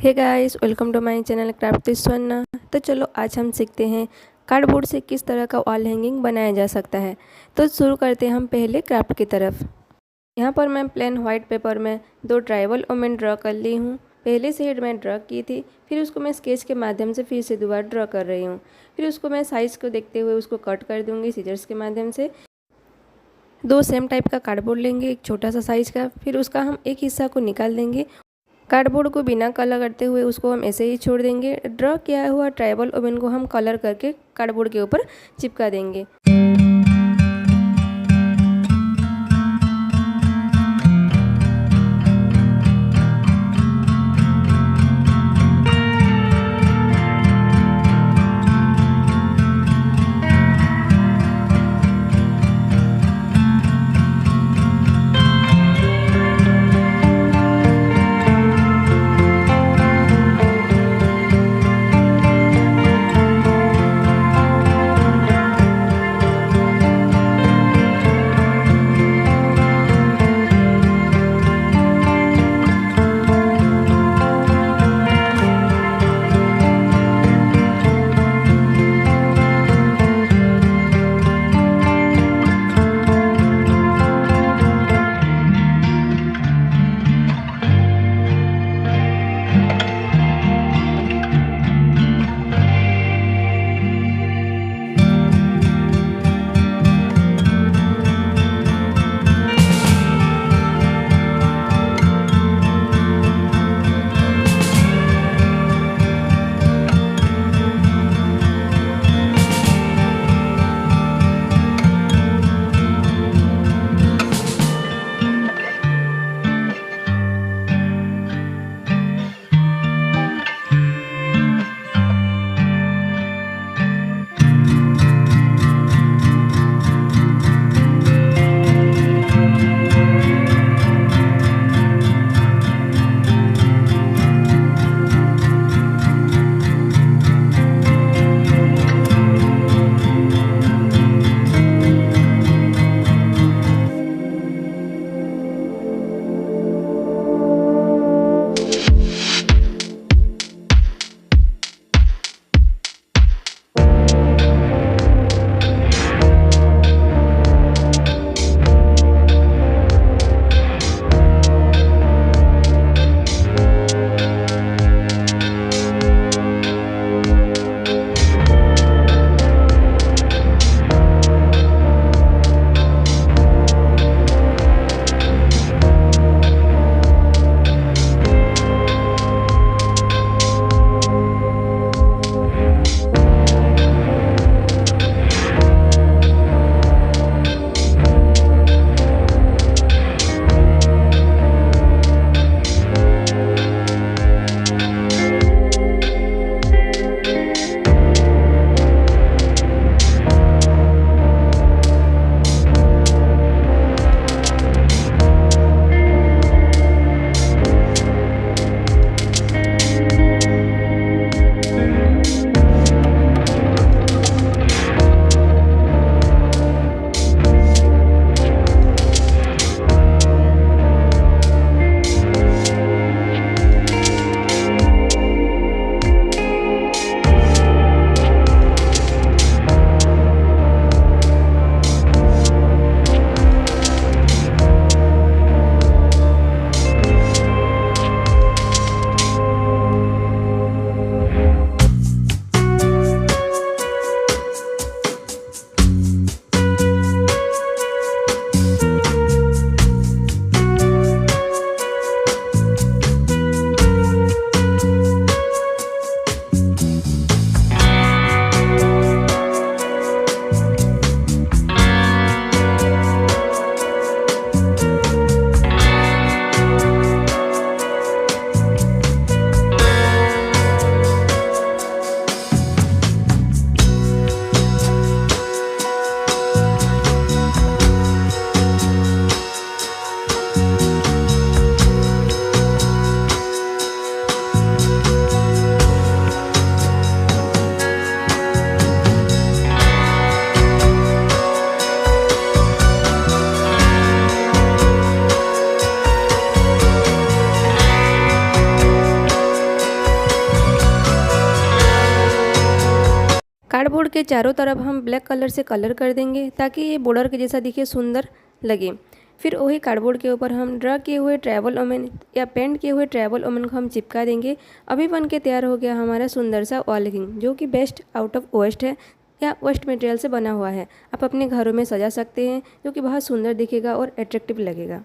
Hey guys, welcome to my channel craft with सwarna। तो चलो आज हम सीखते हैं कार्डबोर्ड से किस तरह का वॉल हैंगिंग बनाया जा सकता है। तो शुरू करते हैं हम पहले क्राफ्ट की तरफ। यहाँ पर मैं प्लेन वाइट पेपर में दो ट्राइबल वुमेन ड्रॉ कर ली हूँ। पहले से ही मैं ड्रॉ की थी, फिर उसको मैं स्केच के माध्यम से फिर से दोबारा ड्रॉ कर रही हूँ। फिर उसको मैं साइज़ को देखते हुए उसको कट कर दूँगी सीजर्स के माध्यम से। दो सेम टाइप का कार्डबोर्ड लेंगे, एक छोटा सा साइज़ का, फिर उसका हम एक हिस्सा को निकाल देंगे। कार्डबोर्ड को बिना कलर करते हुए उसको हम ऐसे ही छोड़ देंगे। ड्रॉ किया हुआ ट्राइबल ओवन को हम कलर करके कार्डबोर्ड के ऊपर चिपका देंगे। कार्डबोर्ड के चारों तरफ हम ब्लैक कलर से कलर कर देंगे ताकि ये बॉर्डर के जैसा दिखे, सुंदर लगे। फिर वही कार्डबोर्ड के ऊपर हम ड्रा किए हुए ट्रैवल ओमेन या पेंट किए हुए ट्रैवल ओमेन को हम चिपका देंगे। अभी बन के तैयार हो गया हमारा सुंदर सा वॉल हैंगिंग, जो कि बेस्ट आउट ऑफ वेस्ट है या वेस्ट मटेरियल से बना हुआ है। आप अपने घरों में सजा सकते हैं, जो कि बहुत सुंदर दिखेगा और अट्रैक्टिव लगेगा।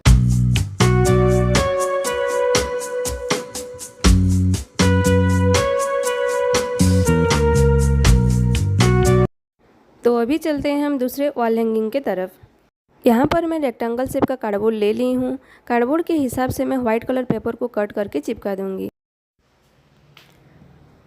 तो अभी चलते हैं हम दूसरे वॉल हैंगिंग के तरफ। यहाँ पर मैं रेक्टेंगल शेप का कार्डबोर्ड ले ली हूँ। कार्डबोर्ड के हिसाब से मैं व्हाइट कलर पेपर को कट करके चिपका दूँगी।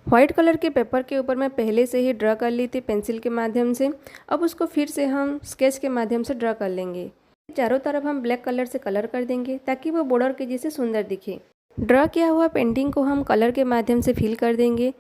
व्हाइट कलर के पेपर के ऊपर मैं पहले से ही ड्रा कर ली थी पेंसिल के माध्यम से। अब उसको फिर से हम स्केच के माध्यम से ड्रा कर लेंगे। चारों तरफ हम ब्लैक कलर से कलर कर देंगे ताकि वो बॉर्डर के जैसे सुंदर दिखे। ड्रा किया हुआ पेंटिंग को हम कलर के माध्यम से फिल कर देंगे।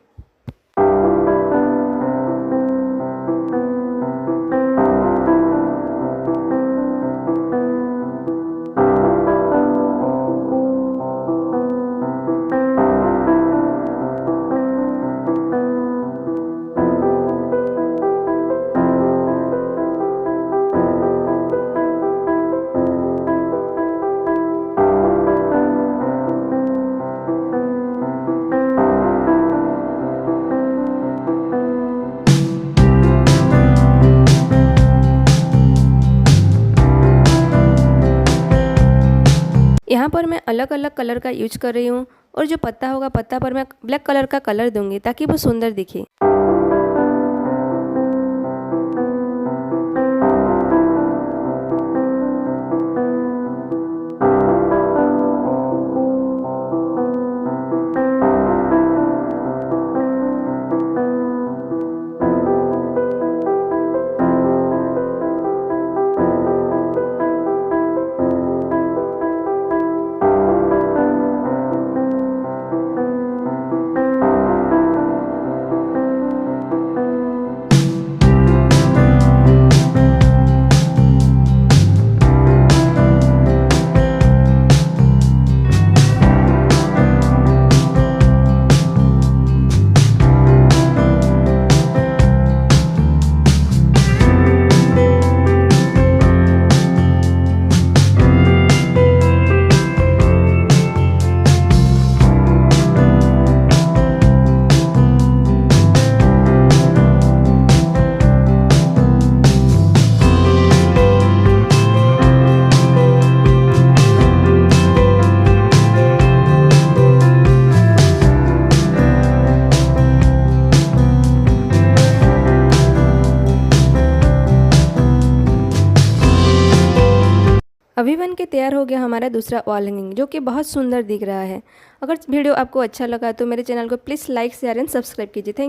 यहाँ पर मैं अलग अलग कलर का यूज कर रही हूँ और जो पत्ता होगा पत्ता पर मैं ब्लैक कलर का कलर दूंगी ताकि वो सुंदर दिखे। अभी बन के तैयार हो गया हमारा दूसरा वॉल हैंगिंग, जो कि बहुत सुंदर दिख रहा है। अगर वीडियो आपको अच्छा लगा तो मेरे चैनल को please like, share and subscribe कीजिए। थैंक